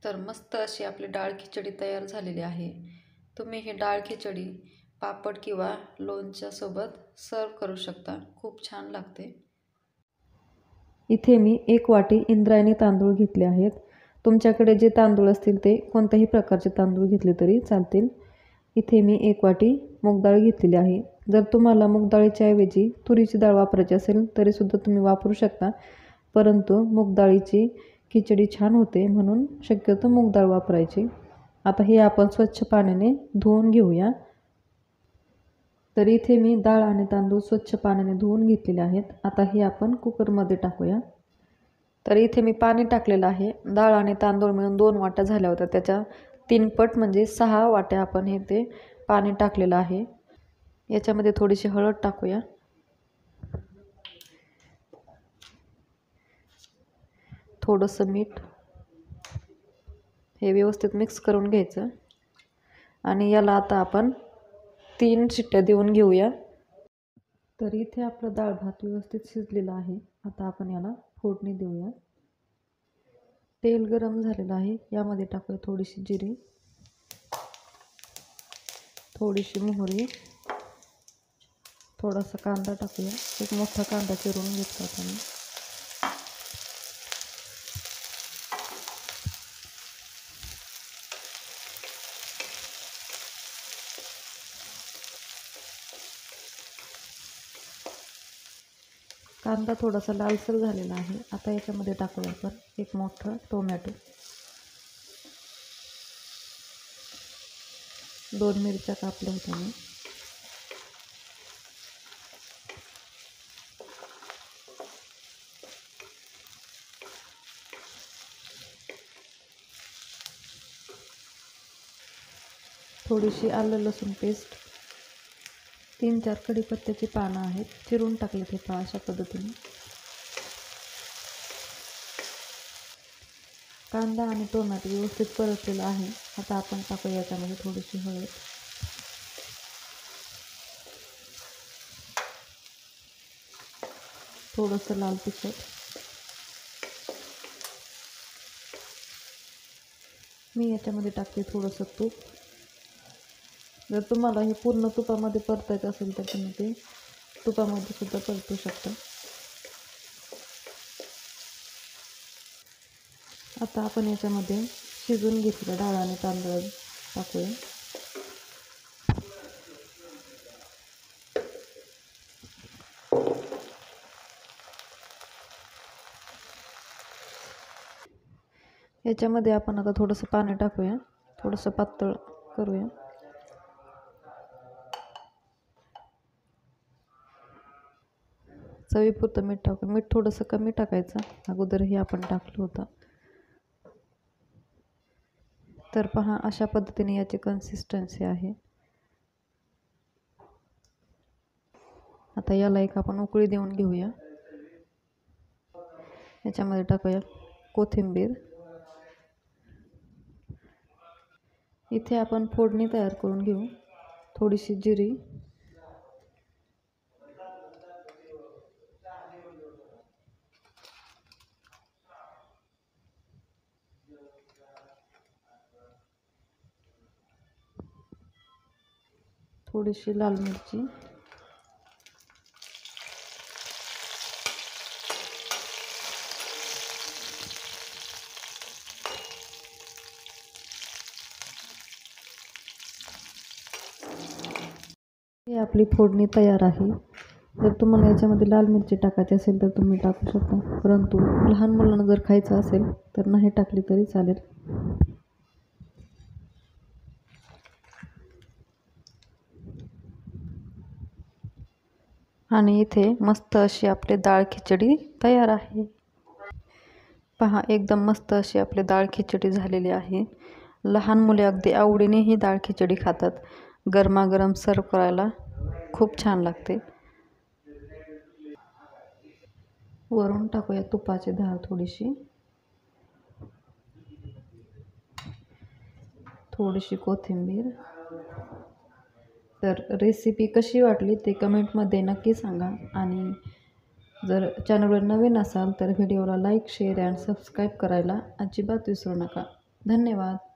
तर मस्त अशी आपली डाळ खिचडी तयार झालेली आहे। तुम्ही ही डाळ खिचडी पापड किंवा लोणच्यासोबत सर्व करू शकता। खूप छान लागते। इथे मी 1 वाटी इंद्रायणी तांदूळ घेतले आहेत। तुमच्याकडे जे तांदूळ असतील ते कोणत्याही प्रकारचे तांदूळ घेतले तरी चालतील। इथे मी 1 वाटी मूग डाळ घेतलेली आहे। जर तुम्हाला मूग डाळीच्या ऐवजी तुरीची डाळ वापरायची असेल तरीसुद्धा तुम्ही वापरू शकता, परंतु मूग डाळीची खिचडी छान होते म्हणून शक्यतो मूग डाळ वापरायची। आता हे आपण स्वच्छ पाण्याने धुवून घेऊया। तर इथे मी डाळ आणि तांदूळ स्वच्छ पाण्याने धुवून घेतलेले आहेत। आता हे आपण कुकरमध्ये टाकूया। तर इथे मी पाणी टाकलेलं आहे। डाळ आणि तांदूळ मिळून 2 वाट्या झाल्या होत्या, त्याच्या 3 पट म्हणजे 6 वाट्या आपण हे ते पाणी टाकलेलं आहे। याच्यामध्ये थोडीशी हळद टाकूया, थोडंसं मीठ, हे व्यवस्थित मिक्स करून घ्यायचं आणि याला आता आपण 3 शिट्ट्या देऊन घेऊया। तर इथे आपलं डाळ भात व्यवस्थित शिजलेला आहे। आता आपण याला फोडणी देऊया। तेल गरम झालेलं आहे, यामध्ये टाकूया थोडीशी जिरे, थोडीशी मोहरी, थोडासा कांदा टाकूया। एक मोठा कांदा चिरून घेतला आपण। कांदा थोडासा लालसर झालेला आहे। आता याच्यामध्ये टाकूया आपण एक मोठा टोमॅटो, 2 मिरच्या कापल्या होत्या मी, थोडीशी आलं लसूण पेस्ट, 3-4 कढीपत्त्याची पानं आहेत, चिरून टाकले ते पहा अशा पद्धतीने। कांदा आणि टोमॅटो व्यवस्थित परतलेला आहे। आता आपण टाकूया याच्यामध्ये थोडीशी हळद, थोडंसं लाल तिखट, मी याच्यामध्ये टाकते थोडंसं तूप। जर तुम्हाला हे पूर्ण तुपामध्ये परतायचं असेल तर तुम्ही ते तुपामध्ये सुद्धा परतू शकता। आता आपण याच्यामध्ये शिजून घेतलेलं डाळ आणि तांदूळ टाकूया। याच्यामध्ये आपण आता थोडंसं पाणी टाकूया, थोडंसं पातळ करूया। चवीपुरतं मीठ टाकूया। मीठ थोडंसं कमी टाकायचं, अगोदरही आपण टाकलं होतं। तर पहा अशा पद्धतीने याची कन्सिस्टन्सी आहे। आता याला एक आपण उकळी देऊन घेऊया। याच्यामध्ये टाकूया कोथिंबीर। इथे आपण फोडणी तयार करून घेऊ। थोडीशी जिरी, थोडीशी लाल मिरची, ही आपली फोडणी तयार आहे। जर तुम्हाला याच्यामध्ये लाल मिरची टाकायची असेल तर तुम्ही टाकू शकता, परंतु लहान मुलांना जर खायचं असेल तर नाही टाकली तरी चालेल। आणि इथे मस्त अशी आपली डाळ खिचडी तयार आहे। पहा एकदम मस्त अशी आपली डाळ खिचडी झालेली आहे। लहान मुले अगदी आवडीने ही डाळ खिचडी खातात। गरमागरम सर्व करायला खूप छान लागते। वरून टाकूया तुपाची धार थोडीशी, थोडीशी कोथिंबीर। तर रेसिपी कशी वाटली ते कमेंटमध्ये नक्की सांगा आणि जर चॅनलवर नवीन असाल तर व्हिडिओला लाईक, शेअर अँड सबस्क्राईब करायला अजिबात विसरू नका। धन्यवाद.